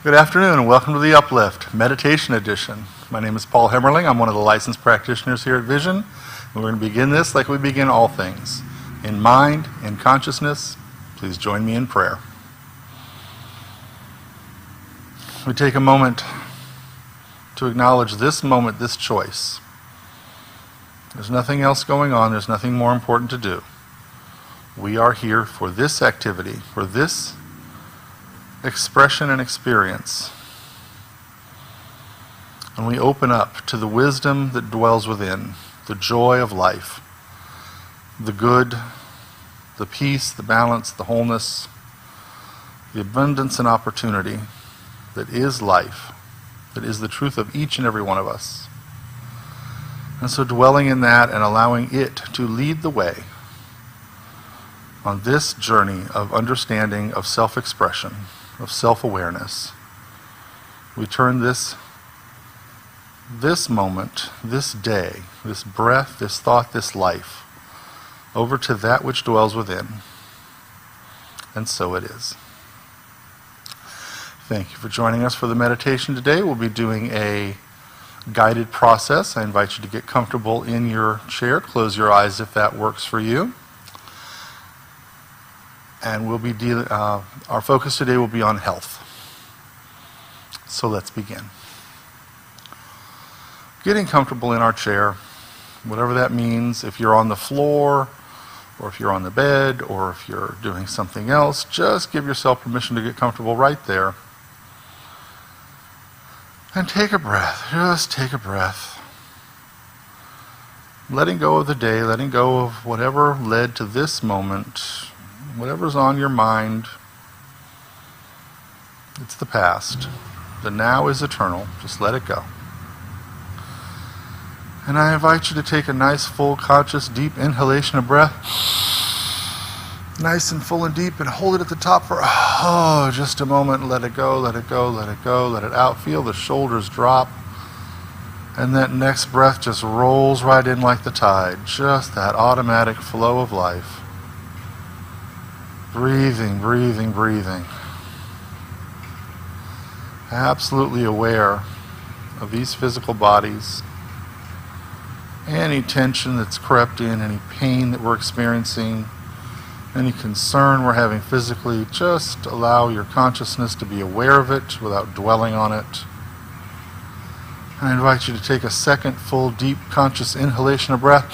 Good afternoon and welcome to the Uplift Meditation Edition. My name is Paul Hemmerling. I'm one of the licensed practitioners here at Vision. And we're going to begin this like we begin all things. In mind, in consciousness, please join me in prayer. We take a moment to acknowledge this moment, this choice. There's nothing else going on. There's nothing more important to do. We are here for this activity, for this expression and experience. And we open up to the wisdom that dwells within, the joy of life, the good, the peace, the balance, the wholeness, the abundance and opportunity that is life, that is the truth of each and every one of us. And so dwelling in that and allowing it to lead the way on this journey of understanding, of self-expression, of self-awareness, we turn this moment, this day, this breath, this thought, this life, over to that which dwells within. And so it is. Thank you for joining us for the meditation today. We'll be doing a guided process. I invite you to get comfortable in your chair. Close your eyes if that works for you. And we'll be our focus today will be on health. So let's begin. Getting comfortable in our chair, whatever that means. If you're on the floor, or if you're on the bed, or if you're doing something else, just give yourself permission to get comfortable right there. And take a breath. Just take a breath. Letting go of the day, letting go of whatever led to this moment. Whatever's on your mind, it's the past. The now is eternal. Just let it go. And I invite you to take a nice, full, conscious, deep inhalation of breath. Nice and full and deep, and hold it at the top for, just a moment. Let it go, let it go, let it go, let it out. Feel the shoulders drop. And that next breath just rolls right in like the tide. Just that automatic flow of life. Breathing, breathing, breathing. Absolutely aware of these physical bodies. Any tension that's crept in, any pain that we're experiencing, any concern we're having physically, just allow your consciousness to be aware of it without dwelling on it. I invite you to take a second full, deep, conscious inhalation of breath.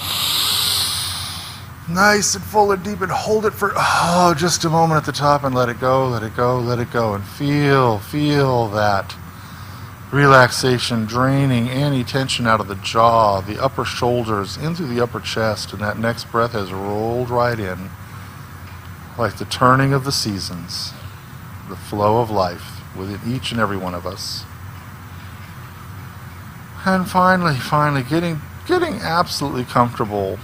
Nice and full and deep, and hold it for just a moment at the top, and let it go, let it go, let it go, and feel that relaxation draining any tension out of the jaw, the upper shoulders, into the upper chest, and that next breath has rolled right in like the turning of the seasons, the flow of life within each and every one of us. And finally, getting absolutely comfortable.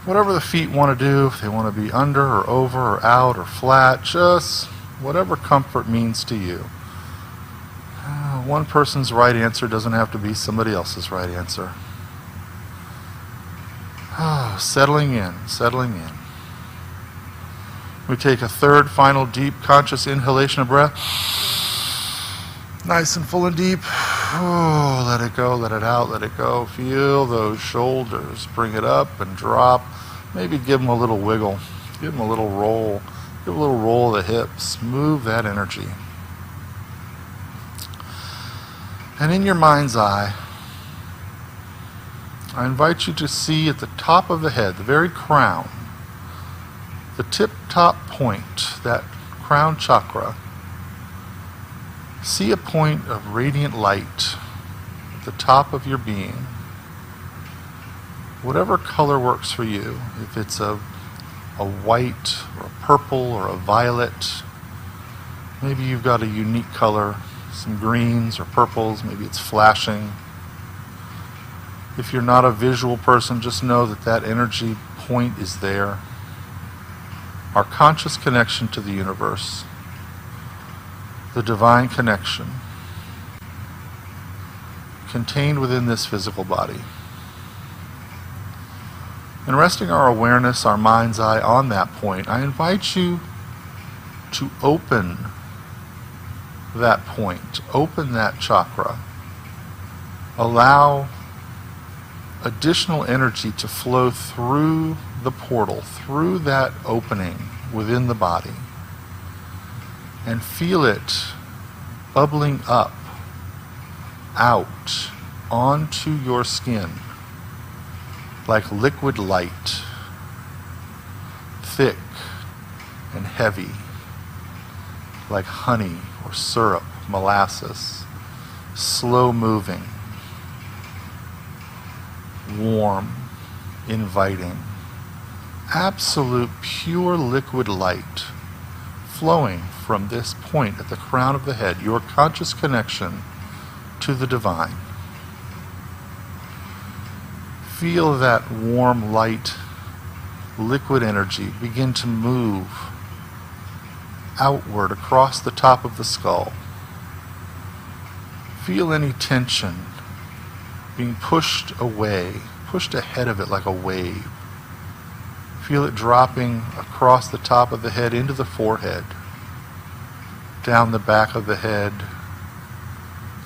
Whatever the feet want to do, if they want to be under or over or out or flat, just whatever comfort means to you. One person's right answer doesn't have to be somebody else's right answer. Settling in. We take a third, final, deep, conscious inhalation of breath. Nice and full and deep. Let it go, let it out, let it go. Feel those shoulders. Bring it up and drop. Maybe give them a little wiggle. Give them a little roll. Give a little roll of the hips. Move that energy. And in your mind's eye, I invite you to see at the top of the head, the very crown, the tip-top point, that crown chakra. See a point of radiant light at the top of your being. Whatever color works for you, if it's a white or a purple or a violet, maybe you've got a unique color, some greens or purples, maybe it's flashing. If you're not a visual person, just know that that energy point is there. Our conscious connection to the universe. The divine connection contained within this physical body. And resting our awareness, our mind's eye on that point, I invite you to open that point, open that chakra. Allow additional energy to flow through the portal, through that opening within the body, and feel it bubbling up, out, onto your skin, like liquid light, thick and heavy, like honey or syrup, molasses, slow moving, warm, inviting, absolute pure liquid light flowing from this point at the crown of the head, your conscious connection to the divine. Feel that warm, light, liquid energy begin to move outward across the top of the skull. Feel any tension being pushed away, pushed ahead of it like a wave. Feel it dropping across the top of the head into the forehead, down the back of the head,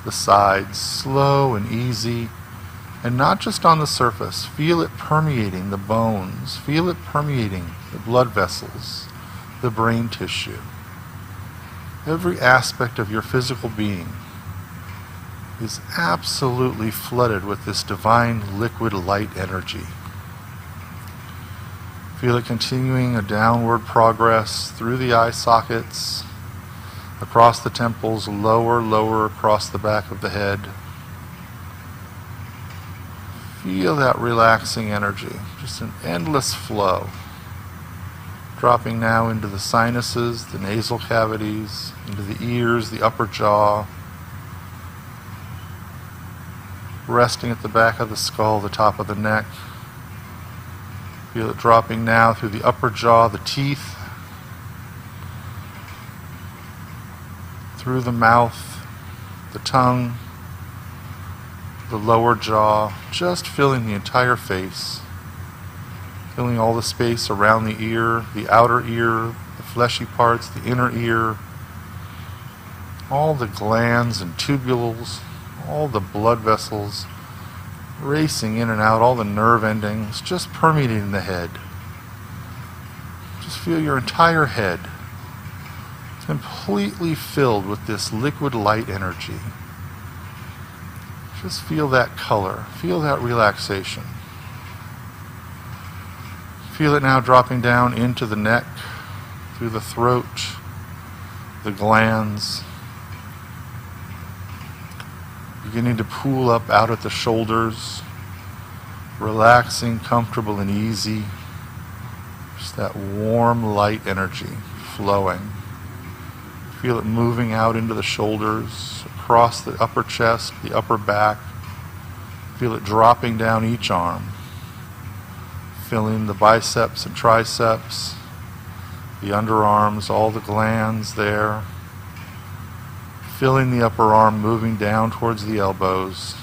the sides, slow and easy, and not just on the surface. Feel it permeating the bones. Feel it permeating the blood vessels, the brain tissue. Every aspect of your physical being is absolutely flooded with this divine liquid light energy. Feel it continuing a downward progress through the eye sockets, across the temples, lower across the back of the head. Feel that relaxing energy, just an endless flow. Dropping now into the sinuses, the nasal cavities, into the ears, the upper jaw. Resting at the back of the skull, the top of the neck. Feel it dropping now through the upper jaw, the teeth, through the mouth, the tongue, the lower jaw, just filling the entire face, filling all the space around the ear, the outer ear, the fleshy parts, the inner ear, all the glands and tubules, all the blood vessels racing in and out, all the nerve endings just permeating the head. Just feel your entire head completely filled with this liquid light energy. Just feel that color, feel that relaxation. Feel it now dropping down into the neck, through the throat, the glands, beginning to pool up out at the shoulders, relaxing, comfortable and easy. Just that warm light energy flowing. Feel it moving out into the shoulders, across the upper chest, the upper back. Feel it dropping down each arm, filling the biceps and triceps, the underarms, all the glands there. Filling the upper arm, moving down towards the elbows.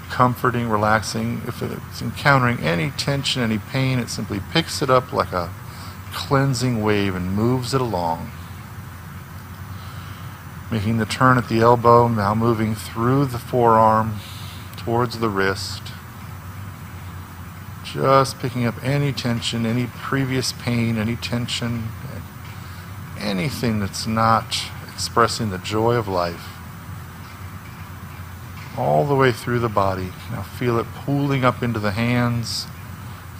Comforting, relaxing. If it's encountering any tension, any pain, it simply picks it up like a cleansing wave and moves it along. Making the turn at the elbow, now moving through the forearm towards the wrist. Just picking up any tension, any previous pain, any tension, anything that's not expressing the joy of life. All the way through the body. Now feel it pooling up into the hands,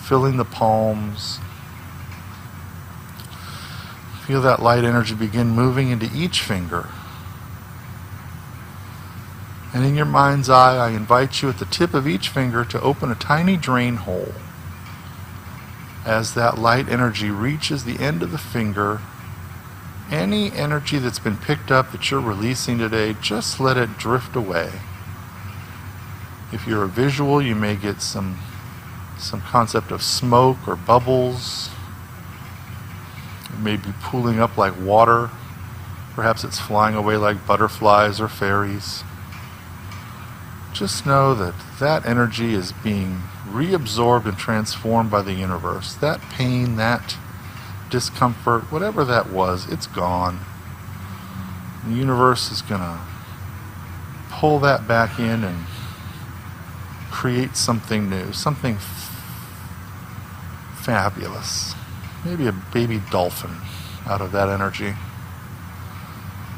filling the palms. Feel that light energy begin moving into each finger. And in your mind's eye, I invite you at the tip of each finger to open a tiny drain hole. As that light energy reaches the end of the finger, any energy that's been picked up that you're releasing today, just let it drift away. If you're a visual, you may get some concept of smoke or bubbles. It may be pooling up like water. Perhaps it's flying away like butterflies or fairies. Just know that that energy is being reabsorbed and transformed by the universe. That pain, that discomfort, whatever that was, it's gone. The universe is going to pull that back in and create something new, something fabulous. Maybe a baby dolphin out of that energy.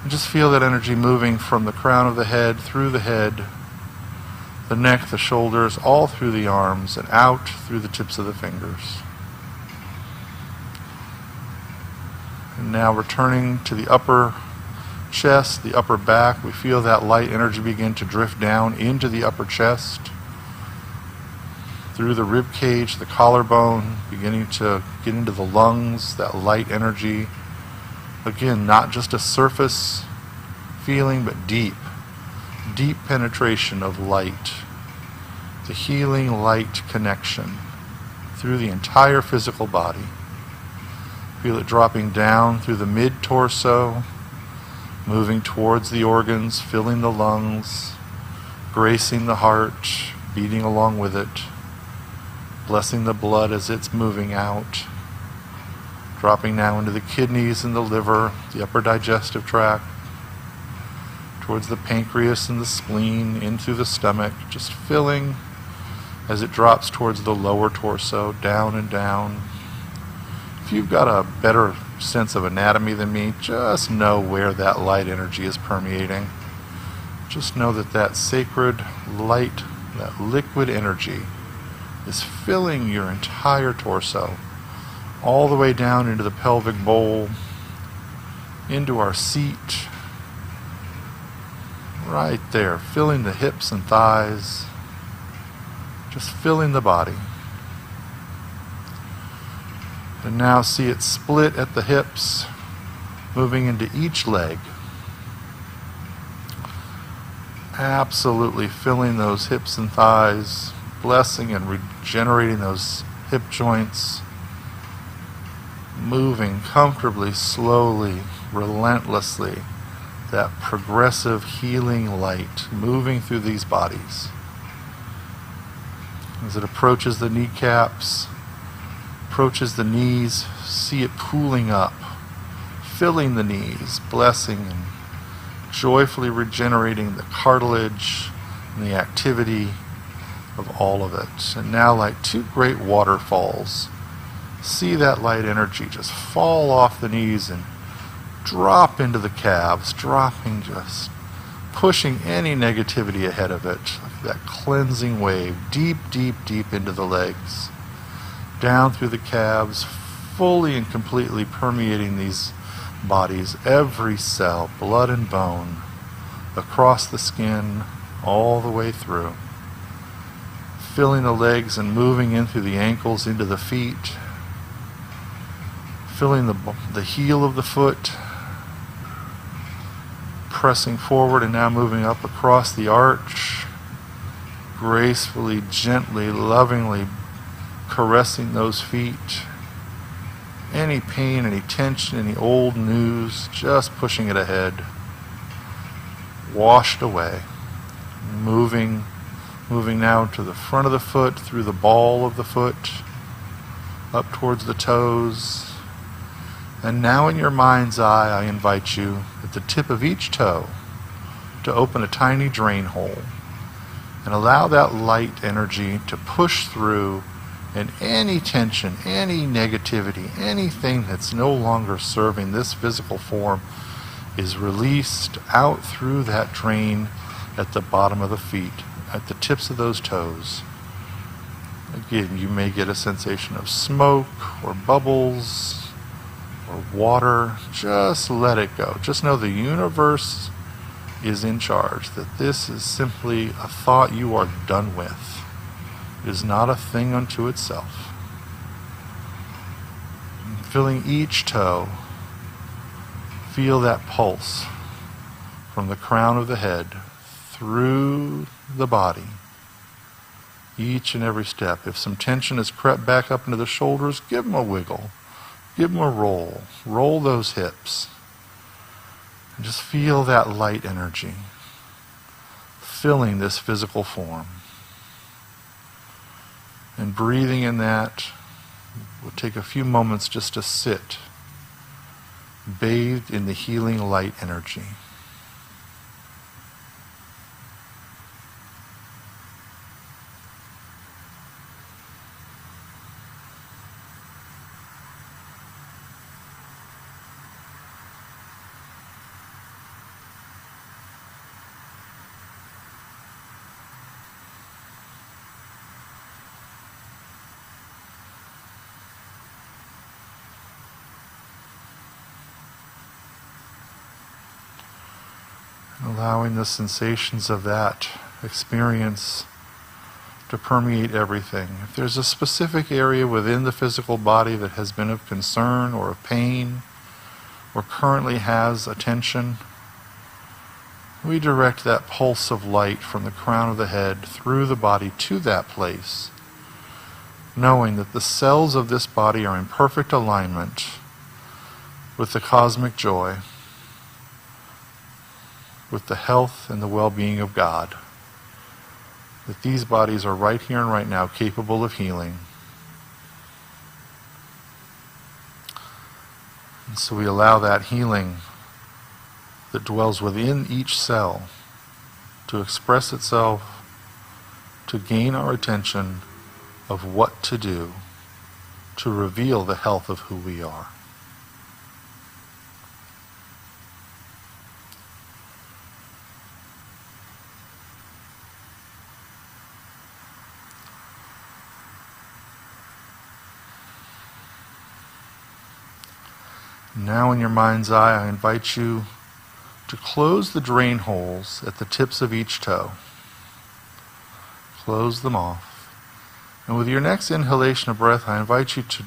And just feel that energy moving from the crown of the head, through the head, the neck, the shoulders, all through the arms, and out through the tips of the fingers. And now returning to the upper chest, the upper back, we feel that light energy begin to drift down into the upper chest, through the rib cage, the collarbone, beginning to get into the lungs, that light energy. Again, not just a surface feeling, but deep penetration of light. The healing light connection through the entire physical body. Feel it dropping down through the mid-torso, moving towards the organs, filling the lungs, gracing the heart, beating along with it, blessing the blood as it's moving out, dropping now into the kidneys and the liver, the upper digestive tract, towards the pancreas and the spleen, in through the stomach, just filling as it drops towards the lower torso, down and down. If you've got a better sense of anatomy than me, just know where that light energy is permeating. Just know that that sacred light, that liquid energy is filling your entire torso, all the way down into the pelvic bowl, into our seat, right there, filling the hips and thighs, just filling the body. And now see it split at the hips, moving into each leg. Absolutely filling those hips and thighs, blessing and regenerating those hip joints, moving comfortably, slowly, relentlessly, that progressive healing light moving through these bodies. As it approaches the kneecaps, approaches the knees, see it pooling up, filling the knees, blessing and joyfully regenerating the cartilage and the activity of all of it. And now, like two great waterfalls, see that light energy just fall off the knees and drop into the calves, dropping, just pushing any negativity ahead of it. That cleansing wave, deep, deep, deep into the legs, down through the calves, fully and completely permeating these bodies, every cell, blood and bone, across the skin, all the way through. Filling the legs and moving in through the ankles, into the feet, filling the heel of the foot, pressing forward and now moving up across the arch, gracefully, gently, lovingly caressing those feet. Any pain, any tension, any old news, just pushing it ahead, washed away. Moving now to the front of the foot, through the ball of the foot, up towards the toes. And now in your mind's eye, I invite you at the tip of each toe to open a tiny drain hole and allow that light energy to push through, and any tension, any negativity, anything that's no longer serving this physical form is released out through that drain at the bottom of the feet, at the tips of those toes. Again, you may get a sensation of smoke or bubbles or water. Just let it go. Just know the universe is in charge, that this is simply a thought you are done with. It is not a thing unto itself. Filling each toe, feel that pulse from the crown of the head through the body, each and every step. If some tension has crept back up into the shoulders, give them a wiggle, give them a roll, roll those hips, and just feel that light energy filling this physical form. And breathing in that, we'll take a few moments just to sit, bathed in the healing light energy. allowing the sensations of that experience to permeate everything. If there's a specific area within the physical body that has been of concern or of pain or currently has attention, we direct that pulse of light from the crown of the head through the body to that place, knowing that the cells of this body are in perfect alignment with the cosmic joy, with the health and the well-being of God, that these bodies are right here and right now capable of healing. And so we allow that healing that dwells within each cell to express itself, to gain our attention of what to do, to reveal the health of who we are. Now in your mind's eye, I invite you to close the drain holes at the tips of each toe. Close them off. And with your next inhalation of breath, I invite you to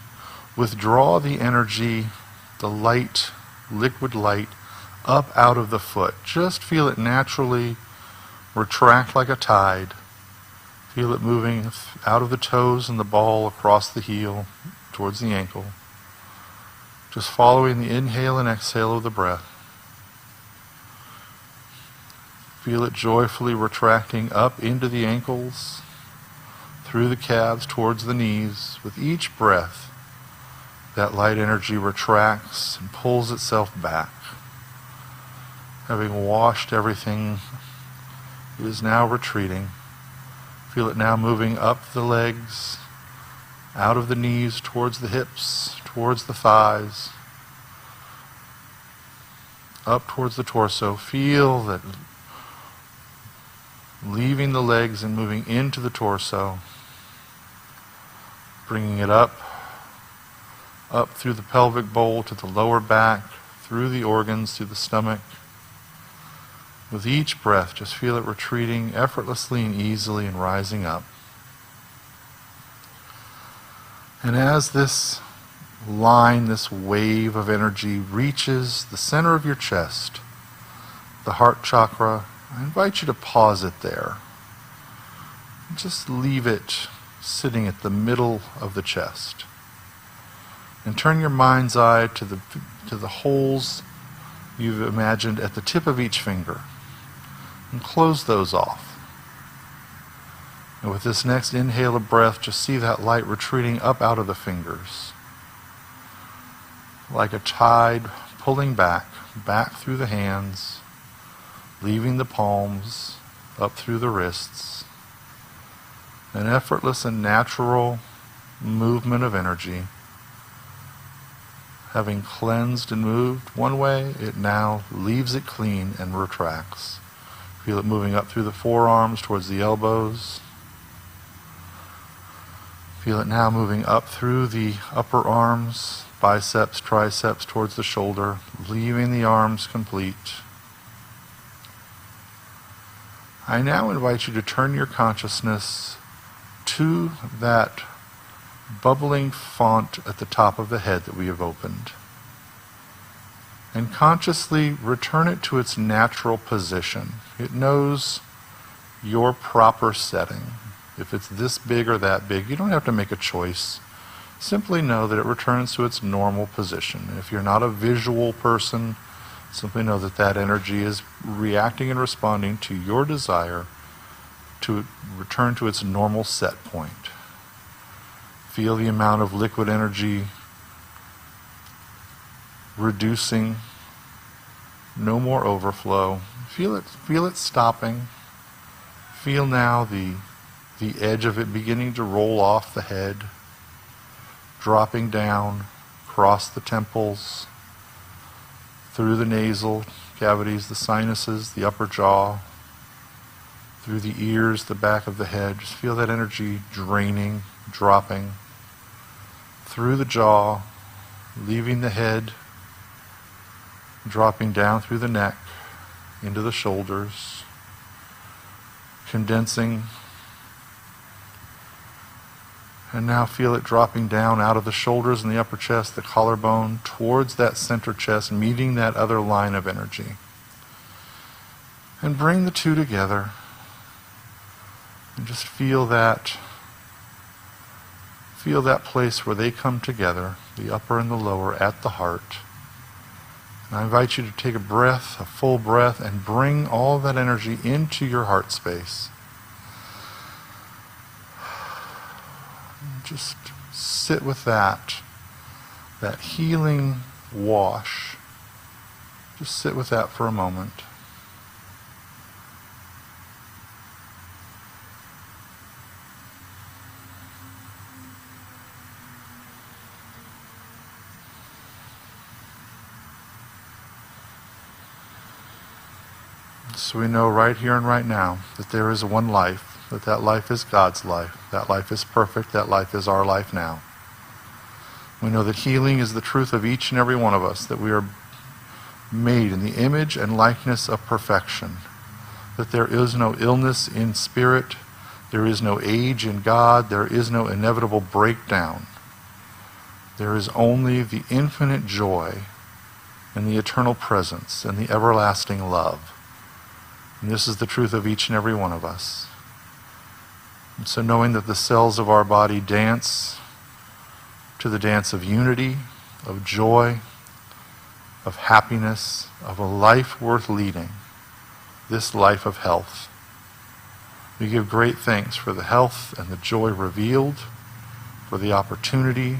withdraw the energy, the light, liquid light, up out of the foot. Just feel it naturally retract like a tide. Feel it moving out of the toes and the ball across the heel towards the ankle. Just following the inhale and exhale of the breath. Feel it joyfully retracting up into the ankles, through the calves, towards the knees. With each breath, that light energy retracts and pulls itself back. Having washed everything, it is now retreating. Feel it now moving up the legs, out of the knees, towards the hips, towards the thighs, up towards the torso. Feel that leaving the legs and moving into the torso, bringing it up through the pelvic bowl to the lower back, through the organs, through the stomach. With each breath, just feel it retreating effortlessly and easily and rising up. And as this line, this wave of energy reaches the center of your chest, the heart chakra, I invite you to pause it there. Just leave it sitting at the middle of the chest. And turn your mind's eye to the holes you've imagined at the tip of each finger. And close those off. And with this next inhale of breath, just see that light retreating up out of the fingers. Like a tide pulling back through the hands, leaving the palms, up through the wrists. An effortless and natural movement of energy. Having cleansed and moved one way, it now leaves it clean and retracts. Feel it moving up through the forearms towards the elbows. Feel it now moving up through the upper arms, biceps, triceps towards the shoulder, leaving the arms complete. I now invite you to turn your consciousness to that bubbling font at the top of the head that we have opened. And consciously return it to its natural position. It knows your proper setting. If it's this big or that big, you don't have to make a choice. Simply know that it returns to its normal position. If you're not a visual person, simply know that that energy is reacting and responding to your desire to return to its normal set point. Feel the amount of liquid energy reducing, no more overflow. Feel it stopping. Feel now the edge of it beginning to roll off the head, dropping down, across the temples, through the nasal cavities, the sinuses, the upper jaw, through the ears, the back of the head. Just feel that energy draining, dropping, through the jaw, leaving the head, dropping down through the neck, into the shoulders, condensing. And now feel it dropping down out of the shoulders and the upper chest, the collarbone, towards that center chest, meeting that other line of energy. And bring the two together. And just feel that place where they come together, the upper and the lower, at the heart. And I invite you to take a breath, a full breath, and bring all that energy into your heart space. Just sit with that healing wash. Just sit with that for a moment. So we know right here and right now that there is one life, that life is God's life, that life is perfect, that life is our life now. We know that healing is the truth of each and every one of us, that we are made in the image and likeness of perfection, that there is no illness in spirit, there is no age in God, there is no inevitable breakdown. There is only the infinite joy and the eternal presence and the everlasting love. And this is the truth of each and every one of us. And so knowing that the cells of our body dance to the dance of unity, of joy, of happiness, of a life worth leading, this life of health. We give great thanks for the health and the joy revealed, for the opportunity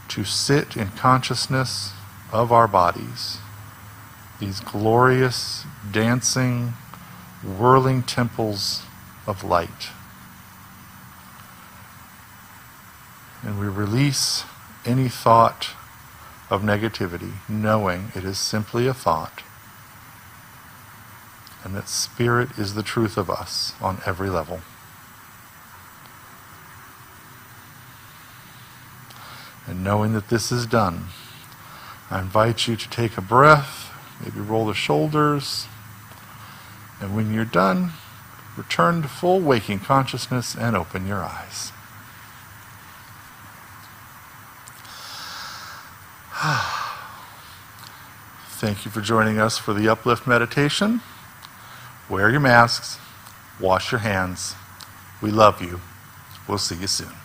to sit in consciousness of our bodies, these glorious, dancing, whirling temples of light. And we release any thought of negativity, knowing it is simply a thought, and that spirit is the truth of us on every level. And knowing that this is done, I invite you to take a breath, maybe roll the shoulders, and when you're done, return to full waking consciousness and open your eyes. Thank you for joining us for the Uplift meditation. Wear your masks. Wash your hands. We love you. We'll see you soon.